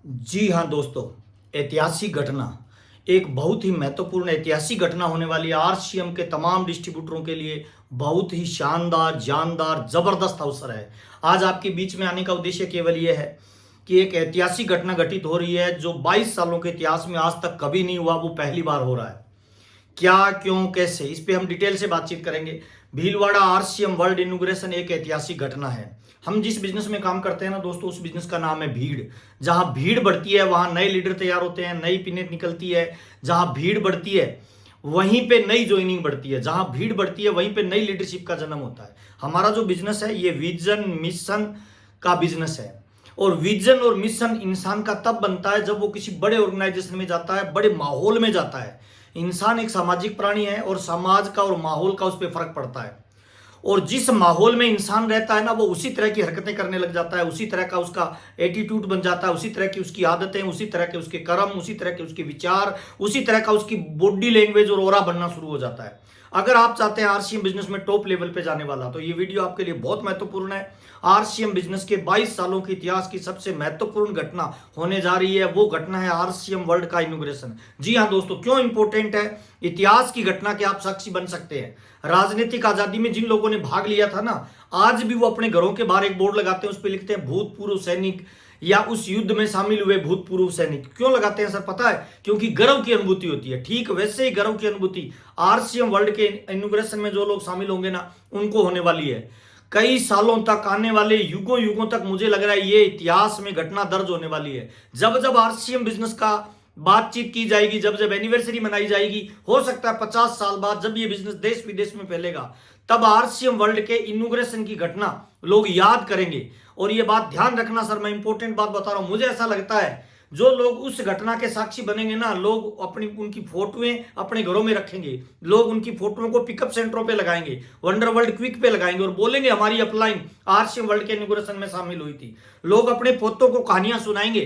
जी हाँ दोस्तों, ऐतिहासिक घटना, एक बहुत ही महत्वपूर्ण ऐतिहासिक घटना होने वाली है। आरसीएम के तमाम डिस्ट्रीब्यूटरों के लिए बहुत ही शानदार, जानदार, जबरदस्त अवसर है। आज आपके बीच में आने का उद्देश्य केवल ये है कि एक ऐतिहासिक घटना घटित हो रही है जो 22 सालों के इतिहास में आज तक कभी नहीं हुआ, वो पहली बार हो रहा है। क्या, क्यों, कैसे, इस पे हम डिटेल से बातचीत करेंगे। भीलवाड़ा आरसीएम वर्ल्ड इनॉग्रेशन एक ऐतिहासिक घटना है। हम जिस बिजनेस में काम करते हैं ना दोस्तों, उस बिजनेस का नाम है भीड़। जहां भीड़ बढ़ती है वहां नए लीडर तैयार होते हैं, नई पिनेट निकलती है। जहां भीड़ बढ़ती है वहीं पे नई ज्वाइनिंग बढ़ती है, जहां भीड़ बढ़ती है वहीं पे नई लीडरशिप का जन्म होता है। हमारा जो बिजनेस है ये विजन मिशन का बिजनेस है। और विजन और मिशन इंसान का तब बनता है जब वो किसी बड़े ऑर्गेनाइजेशन में जाता है, बड़े माहौल में जाता है। इंसान एक सामाजिक प्राणी है और समाज का और माहौल का उस पर फर्क पड़ता है। और जिस माहौल में इंसान रहता है ना, वो उसी तरह की हरकतें करने लग जाता है, उसी तरह का उसका एटीट्यूड बन जाता है, उसी तरह की उसकी आदतें, उसी तरह के उसके कर्म, उसी तरह के उसके विचार, उसी तरह का उसकी बॉडी लैंग्वेज और ऑरा बनना शुरू हो जाता है। अगर आप चाहते हैं आरसीएम बिजनेस में टॉप लेवल पे जाने वाला, तो ये वीडियो आपके लिए बहुत महत्वपूर्ण है। आरसीएम बिजनेस के 22 सालों के इतिहास की सबसे महत्वपूर्ण घटना होने जा रही है। वो घटना है आरसीएम वर्ल्ड का इनॉग्रेशन। जी हाँ दोस्तों, क्यों इंपॉर्टेंट है? इतिहास की घटना के आप साक्षी बन सकते हैं। राजनीतिक आजादी में जिन लोगों ने भाग लिया था ना, आज भी वो अपने घरों के बाहर एक बोर्ड लगाते हैं, उस पर लिखते हैं भूतपूर्व सैनिक या उस युद्ध में शामिल हुए भूतपूर्व सैनिक। क्यों लगाते हैं सर? पता है, क्योंकि गर्व की अनुभूति होती है। ठीक वैसे ही गर्व की अनुभूति आरसीएम वर्ल्ड के इनॉग्रेशन में जो लोग शामिल होंगे ना, उनको होने वाली है। कई सालों तक, आने वाले युगों युगों तक मुझे लग रहा है ये इतिहास में घटना दर्ज होने वाली है। जब जब आरसीएम बिजनेस का बातचीत की जाएगी, जब जब एनिवर्सरी मनाई जाएगी, हो सकता है 50 साल बाद जब ये बिजनेस देश विदेश में फैलेगा, तब आरसीएम वर्ल्ड के इनॉग्रेशन की घटना लोग याद करेंगे। और ये बात ध्यान रखना सर, मैं इंपॉर्टेंट बात बता रहा हूं। मुझे ऐसा लगता है जो लोग उस घटना के साक्षी बनेंगे ना, लोग अपनी उनकी फोटोएं अपने घरों में रखेंगे, लोग उनकी फोटोओं को पिकअप सेंटरों पे लगाएंगे, वंडर वर्ल्ड क्विक पे लगाएंगे और बोलेंगे हमारी अपलाइन आरसीएम वर्ल्ड के इनॉग्रेशन में शामिल हुई थी। लोग अपने पोतों को कहानियां सुनाएंगे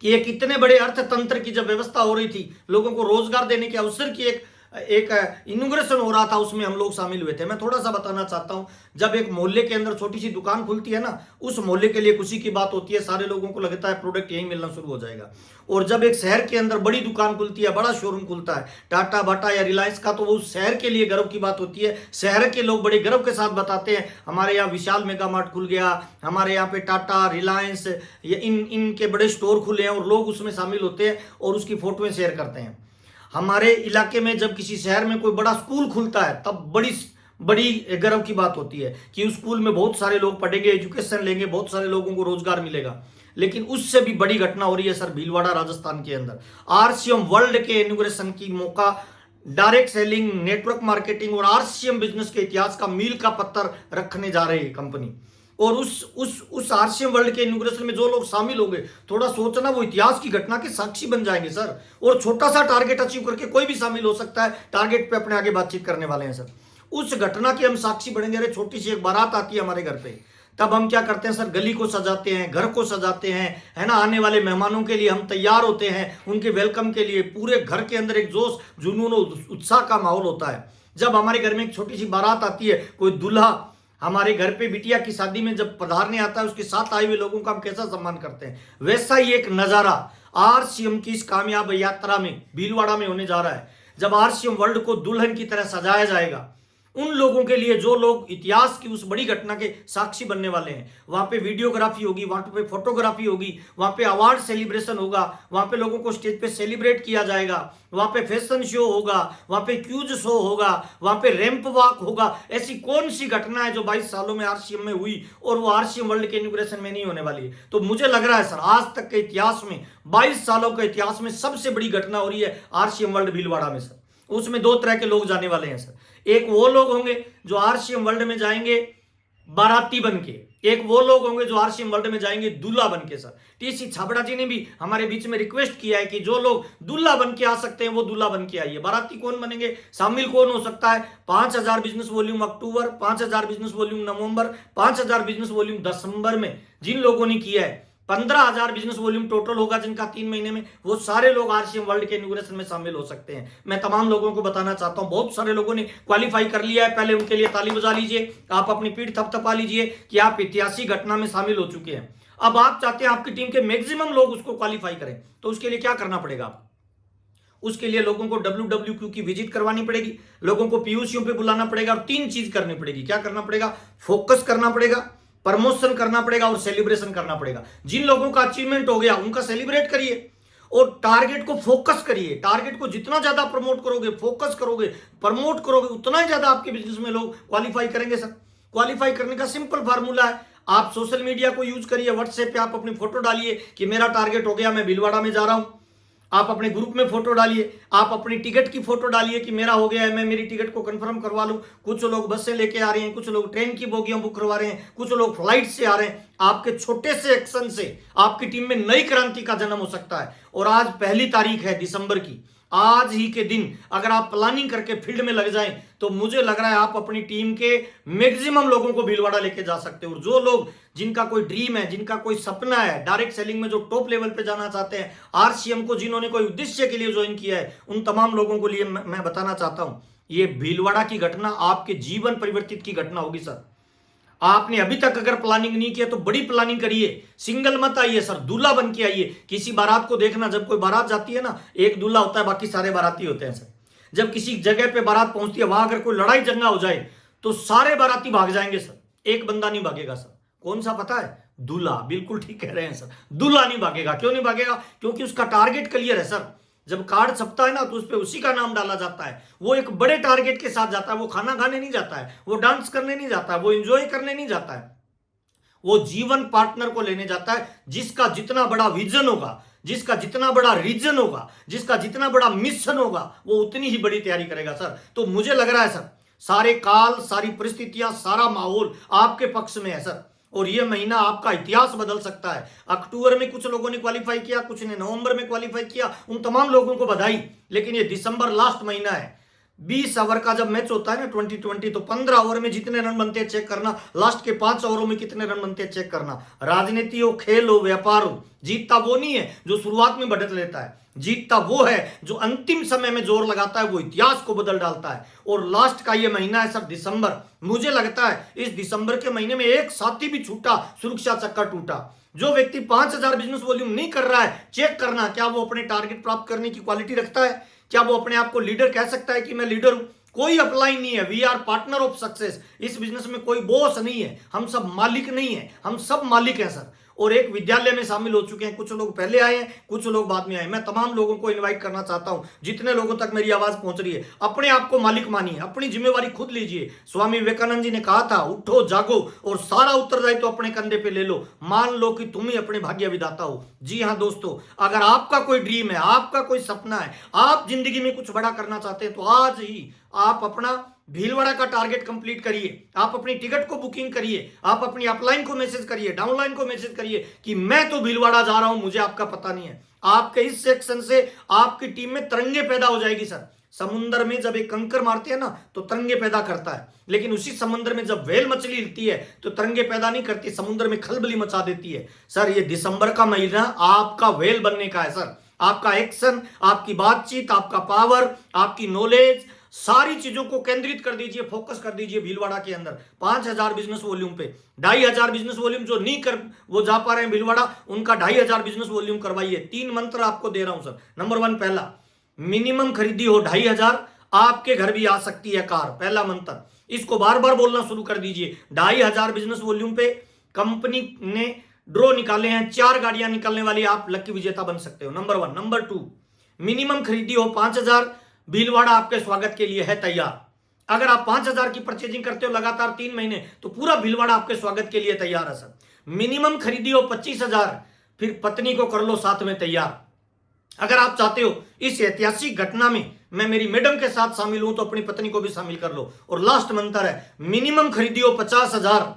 कि एक इतने बड़े अर्थतंत्र की जब व्यवस्था हो रही थी, लोगों को रोजगार देने के अवसर की एक एक इनॉग्रेशन हो रहा था, उसमें हम लोग शामिल हुए थे। मैं थोड़ा सा बताना चाहता हूं, जब एक मोहल्ले के अंदर छोटी सी दुकान खुलती है ना, उस मोहल्ले के लिए खुशी की बात होती है। सारे लोगों को लगता है प्रोडक्ट यहीं मिलना शुरू हो जाएगा। और जब एक शहर के अंदर बड़ी दुकान खुलती है, बड़ा शोरूम खुलता है, टाटा बाटा या रिलायंस का, तो वो उस शहर के लिए गर्व की बात होती है। शहर के लोग बड़े गर्व के साथ बताते हैं हमारे यहाँ विशाल मेगा मार्ट खुल गया, हमारे यहाँ पे टाटा, रिलायंस, ये इनके बड़े स्टोर खुले हैं, और लोग उसमें शामिल होते हैं और उसकी फोटोएं शेयर करते हैं। हमारे इलाके में जब किसी शहर में कोई बड़ा स्कूल खुलता है, तब बड़ी बड़ी गर्व की बात होती है कि उस स्कूल में बहुत सारे लोग पढ़ेंगे, एजुकेशन लेंगे, बहुत सारे लोगों को रोजगार मिलेगा। लेकिन उससे भी बड़ी घटना हो रही है सर भीलवाड़ा राजस्थान के अंदर। आरसीएम वर्ल्ड के इनॉग्रेशन की मौका, डायरेक्ट सेलिंग, नेटवर्क मार्केटिंग और आरसीएम बिजनेस के इतिहास का मील का पत्थर रखने जा रही है कंपनी। और उस आरसीएम वर्ल्ड के इनॉग्रेशन में जो लोग शामिल होंगे, थोड़ा सोचना, वो इतिहास की घटना के साक्षी बन जाएंगे सर। और छोटा सा टारगेट अचीव करके कोई भी शामिल हो सकता है। टारगेट पे अपने आगे बातचीत करने वाले हैं सर। उस घटना के हम साक्षी बनेंगे। अरे छोटी सी एक बारात आती है हमारे घर पे, तब हम क्या करते हैं सर? गली को सजाते हैं, घर को सजाते हैं, है ना। आने वाले मेहमानों के लिए हम तैयार होते हैं, उनके वेलकम के लिए। पूरे घर के अंदर एक जोश, जुनून और उत्साह का माहौल होता है। जब हमारे घर में एक छोटी सी बारात आती है, कोई दूल्हा हमारे घर पे बिटिया की शादी में जब पधारने आता है, उसके साथ आए हुए लोगों का हम कैसा सम्मान करते हैं, वैसा ही एक नजारा आरसीएम की इस कामयाब यात्रा में भीलवाड़ा में होने जा रहा है। जब आरसीएम वर्ल्ड को दुल्हन की तरह सजाया जाएगा, उन लोगों के लिए जो लोग इतिहास की उस बड़ी घटना के साक्षी बनने वाले हैं, वहां पे वीडियोग्राफी होगी, वहां पे फोटोग्राफी होगी, वहां पे अवार्ड सेलिब्रेशन होगा, वहां पे लोगों को स्टेज पे सेलिब्रेट किया जाएगा, वहां पे फैशन शो होगा, वहां पे क्यूज शो होगा, वहां पे रैंप वॉक होगा। ऐसी कौन सी घटना है जो 22 सालों में आरसीएम में हुई और वो आरसीएम वर्ल्ड के इनॉग्रेशन में नहीं होने वाली है? तो मुझे लग रहा है सर, आज तक के इतिहास में, 22 सालों के इतिहास में सबसे बड़ी घटना हो रही है आरसीएम वर्ल्ड भीलवाड़ा में सर। उसमें दो तरह के लोग जाने वाले हैं सर। एक वो लोग होंगे जो आरसीएम वर्ल्ड में जाएंगे बाराती बन के, एक वो लोग होंगे जो आरसीएम वर्ल्ड में जाएंगे दूल्हा बन के सर। टीसी छाबड़ा जी ने भी हमारे बीच में रिक्वेस्ट किया है कि जो लोग दूल्हा बन के आ सकते हैं वो दूल्हा बन के आइए। बाराती कौन बनेंगे, शामिल कौन हो सकता है? 5000 बिजनेस वॉल्यूम अक्टूबर, 5000 बिजनेस वॉल्यूम नवंबर, 5000 बिजनेस वॉल्यूम दिसंबर में जिन लोगों ने किया है, 15,000 बिजनेस वॉल्यूम टोटल होगा जिनका 3 महीने में, वो सारे लोग आरसीएम वर्ल्ड के इनॉग्रेशन में शामिल हो सकते हैं। मैं तमाम लोगों को बताना चाहता हूं, बहुत सारे लोगों ने क्वालिफाई कर लिया है, पहले उनके लिए ताली बजा लीजिए, आप अपनी पीठ थपथपा लीजिए कि आप ऐतिहासिक घटना में शामिल हो चुके हैं। अब आप चाहते हैं आपकी टीम के मैक्सिमम लोग उसको क्वालिफाई करें, तो उसके लिए क्या करना पड़ेगा आपको? उसके लिए लोगों को WWQ की विजिट करवानी पड़ेगी, लोगों को पीयूसीओं पे बुलाना पड़ेगा और 3 चीज करनी पड़ेगी। क्या करना पड़ेगा? फोकस करना पड़ेगा, प्रमोशन करना पड़ेगा और सेलिब्रेशन करना पड़ेगा। जिन लोगों का अचीवमेंट हो गया उनका सेलिब्रेट करिए और टारगेट को फोकस करिए। टारगेट को जितना ज्यादा प्रमोट करोगे, फोकस करोगे, प्रमोट करोगे, उतना ही ज्यादा आपके बिजनेस में लोग क्वालिफाई करेंगे। सर, क्वालिफाई करने का सिंपल फार्मूला है, आप सोशल मीडिया को यूज करिए। व्हाट्सएप पे आप अपनी फोटो डालिए कि मेरा टारगेट हो गया, मैं भीलवाड़ा में जा रहा हूं। आप अपने ग्रुप में फोटो डालिए, आप अपनी टिकट की फोटो डालिए कि मेरा हो गया है, मैं मेरी टिकट को कंफर्म करवा लूं। कुछ लोग बस से लेके आ रहे हैं, कुछ लोग ट्रेन की बोगियां बुक करवा रहे हैं, कुछ लोग फ्लाइट से आ रहे हैं। आपके छोटे से एक्शन से आपकी टीम में नई क्रांति का जन्म हो सकता है। और आज 1 तारीख है दिसंबर की, आज ही के दिन अगर आप प्लानिंग करके फील्ड में लग जाएं तो मुझे लग रहा है आप अपनी टीम के मैक्सिमम लोगों को भीलवाड़ा लेके जा सकते हो। और जो लोग, जिनका कोई ड्रीम है, जिनका कोई सपना है, डायरेक्ट सेलिंग में जो टॉप लेवल पे जाना चाहते हैं, RCM को जिन्होंने कोई उद्देश्य के लिए ज्वाइन किया है, उन तमाम लोगों को लिए मैं बताना चाहता हूं, ये भीलवाड़ा की घटना आपके जीवन परिवर्तित की घटना होगी। सर, आपने अभी तक अगर प्लानिंग नहीं किया तो बड़ी प्लानिंग करिए। सिंगल मत आइए सर, दूल्हा बन के आइए। किसी बारात को देखना, जब कोई बारात जाती है ना, एक दूल्हा होता है, बाकी सारे बाराती होते हैं। सर, जब किसी जगह पे बारात पहुंचती है, वहां अगर कोई लड़ाई झगड़ा हो जाए तो सारे बाराती भाग जाएंगे सर, एक बंदा नहीं भागेगा। सर, कौन सा पता है? दूल्हा। बिल्कुल ठीक कह रहे हैं सर, दूल्हा नहीं भागेगा। क्यों नहीं भागेगा? क्योंकि उसका टारगेट क्लियर है। सर, जब कार्ड छपता है ना तो उस पर उसी का नाम डाला जाता है। वो एक बड़े टारगेट के साथ जाता है। वो खाना खाने नहीं जाता है, वो डांस करने नहीं जाता है, वो एंजॉय करने नहीं जाता है। वो जीवन पार्टनर को लेने जाता है, जिसका जितना बड़ा विजन होगा, जिसका जितना बड़ा रीजन होगा, जिसका जितना बड़ा मिशन होगा, वो उतनी ही बड़ी तैयारी करेगा। सर, तो मुझे लग रहा है सर, सारे काल, सारी परिस्थितियां, सारा माहौल आपके पक्ष में है सर। और ये महीना आपका इतिहास बदल सकता है। अक्टूबर में कुछ लोगों ने क्वालिफाई किया, कुछ ने नवंबर में क्वालिफाई किया, उन तमाम लोगों को बधाई। लेकिन ये दिसंबर लास्ट महीना है। 20 ओवर का जब मैच होता है ना 2020, तो 15 ओवर में जितने रन बनते हैं चेक करना, लास्ट के 5 ओवरों में कितने रन बनते हैं चेक करना। राजनीति हो, खेल हो, व्यापार हो, जीतता वो नहीं है जो शुरुआत में बढ़त लेता है, जीतता वो है जो अंतिम समय में जोर लगाता है, वो इतिहास को बदल डालता है। और लास्ट का ये महीना है सर दिसंबर। मुझे लगता है इस दिसंबर के महीने में एक साथी भी छूटा, सुरक्षा चक्का टूटा। जो व्यक्ति 5000 बिजनेस वॉल्यूम नहीं कर रहा है, चेक करना क्या वो अपने टारगेट प्राप्त करने की क्वालिटी रखता है, क्या वो अपने आप को लीडर कह सकता है कि मैं लीडर हूं। कोई अपलाइन नहीं है। We are partner of success. इस बिजनेस में कोई बॉस नहीं है, हम सब मालिक नहीं है, हम सब मालिक हैं सर। और एक विद्यालय में शामिल हो चुके हैं। कुछ लोग पहले आए हैं, कुछ लोग बाद में आए। मैं तमाम लोगों को इनवाइट करना चाहता हूं, जितने लोगों तक मेरी आवाज पहुंच रही है, अपने आप को मालिक मानिए, अपनी जिम्मेवारी खुद लीजिए। स्वामी विवेकानंद जी ने कहा था, उठो जागो और सारा उत्तरदायित्व तो अपने कंधे पे ले लो, मान लो कि तुम ही अपने भाग्य विधाता हो। जी हाँ दोस्तों, अगर आपका कोई ड्रीम है, आपका कोई सपना है, आप जिंदगी में कुछ बड़ा करना चाहते हैं, तो आज ही आप अपना भीलवाड़ा का टारगेट कंप्लीट करिए। आप अपनी टिकट को बुकिंग करिए, आप अपनी अपलाइन को मैसेज करिए, डाउनलाइन को मैसेज करिए कि मैं तो भीलवाड़ा जा रहा हूं, मुझे आपका पता नहीं है। आपके इस सेक्शन से आपकी टीम में तरंगे पैदा हो जाएगी। सर, समुद्र में जब एक कंकर मारते हैं ना तो तरंगे पैदा करता है, लेकिन उसी समुद्र में जब व्हेल मछली हिलती है तो तरंगे पैदा नहीं करती, समुद्र में खलबली मचा देती है। सर, ये दिसंबर का महीना आपका व्हेल बनने का है। सर, आपका एक्शन, आपकी बातचीत, आपका पावर, आपकी नॉलेज, सारी चीजों को केंद्रित कर दीजिए, फोकस कर दीजिए भीलवाड़ा के अंदर। 5000 बिजनेस वॉल्यूम पे 2500 बिजनेस वॉल्यूम जो नहीं कर वो जा पा रहे हैं भीलवाड़ा, उनका 2500 बिजनेस वॉल्यूम करवाइए। 3 मंत्र आपको दे रहा हूं सर। नंबर 1, पहला, मिनिमम खरीदी हो 2500, आपके घर भी आ सकती है कार। पहला मंत्र, इसको बार बार बोलना शुरू कर दीजिए। 2500 बिजनेस वॉल्यूम पे कंपनी ने ड्रॉ निकाले हैं, 4 गाड़ियां निकलने वाली, आप लकी विजेता बन सकते हो। नंबर 1। नंबर 2, मिनिमम खरीदी हो 5000, भीलवाड़ा आपके स्वागत के लिए है तैयार। अगर आप 5000 की परचेजिंग करते हो लगातार 3 महीने, तो पूरा भीलवाड़ा आपके स्वागत के लिए तैयार है सर। मिनिमम खरीदी हो 25000, फिर पत्नी को कर लो साथ में तैयार। अगर आप चाहते हो इस ऐतिहासिक घटना में मैं मेरी मैडम के साथ शामिल हूं, तो अपनी पत्नी को भी शामिल कर लो। और लास्ट मंत्र है, मिनिमम खरीदी हो 50000,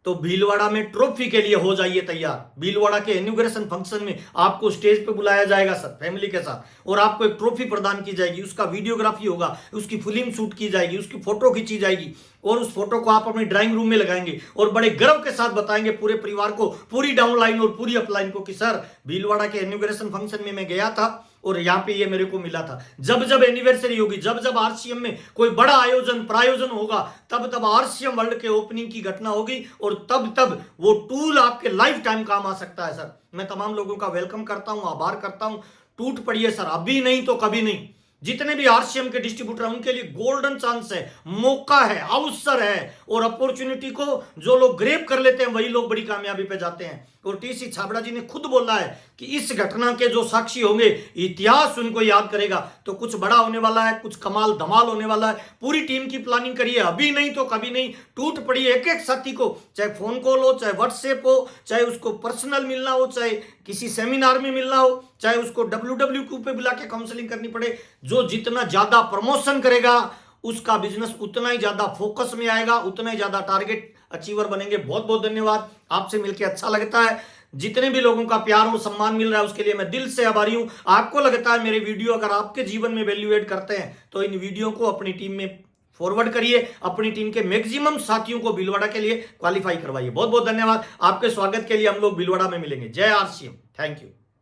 तो भीलवाड़ा में ट्रॉफी के लिए हो जाइए तैयार। भीलवाड़ा के इनॉग्रेशन फंक्शन में आपको स्टेज पे बुलाया जाएगा सर, फैमिली के साथ, और आपको एक ट्रॉफी प्रदान की जाएगी, उसका वीडियोग्राफी होगा, उसकी फिल्म शूट की जाएगी, उसकी फोटो खींची जाएगी, और उस फोटो को आप अपने ड्राइंग रूम में लगाएंगे और बड़े गर्व के साथ बताएंगे पूरे परिवार को, पूरी डाउनलाइन और पूरी अपलाइन को कि सर, भीलवाड़ा के इनॉग्रेशन फंक्शन में मैं गया था और यहाँ पे ये मेरे को मिला था। जब जब एनिवर्सरी होगी, जब जब आरसीएम में कोई बड़ा आयोजन प्रायोजन होगा, तब तब आरसीएम वर्ल्ड के ओपनिंग की घटना होगी और तब तब वो टूल आपके लाइफ टाइम काम आ सकता है। सर मैं तमाम लोगों का वेलकम करता हूं, आभार करता हूं। टूट पड़िए सर, अभी नहीं तो कभी नहीं। जितने भी आरसीएम के डिस्ट्रीब्यूटर हैं उनके लिए गोल्डन चांस है, मौका है, अवसर है, और अपॉर्चुनिटी को जो लोग ग्रेब कर लेते हैं वही लोग बड़ी कामयाबी पे जाते हैं। और टीसी छाबड़ा जी ने खुद बोला है कि इस घटना के जो साक्षी होंगे, इतिहास उनको याद करेगा। तो कुछ बड़ा होने वाला है, कुछ कमाल धमाल होने वाला है। पूरी टीम की प्लानिंग करिए, अभी नहीं तो कभी नहीं। टूट पड़ी एक एक साथी को, चाहे फोन कॉल हो, चाहे व्हाट्सएप हो, चाहे उसको पर्सनल मिलना हो, चाहे किसी सेमिनार में मिलना हो, चाहे उसको WWQ पे बुला के काउंसलिंग करनी पड़े। जो जितना ज्यादा प्रमोशन करेगा उसका बिजनेस उतना ही ज्यादा फोकस में आएगा, उतना ही ज्यादा टारगेट अचीवर बनेंगे। बहुत बहुत धन्यवाद, आपसे मिलकर अच्छा लगता है। जितने भी लोगों का प्यार और सम्मान मिल रहा है उसके लिए मैं दिल से आभारी हूं। आपको लगता है मेरे वीडियो अगर आपके जीवन में वैल्यू एड करते हैं तो इन वीडियो को अपनी टीम में फॉरवर्ड करिए, अपनी टीम के मैक्सिमम साथियों को भीलवाड़ा के लिए क्वालिफाई करवाइए। बहुत बहुत धन्यवाद, आपके स्वागत के लिए हम लोग भीलवाड़ा में मिलेंगे। जय आरसीएम, थैंक यू।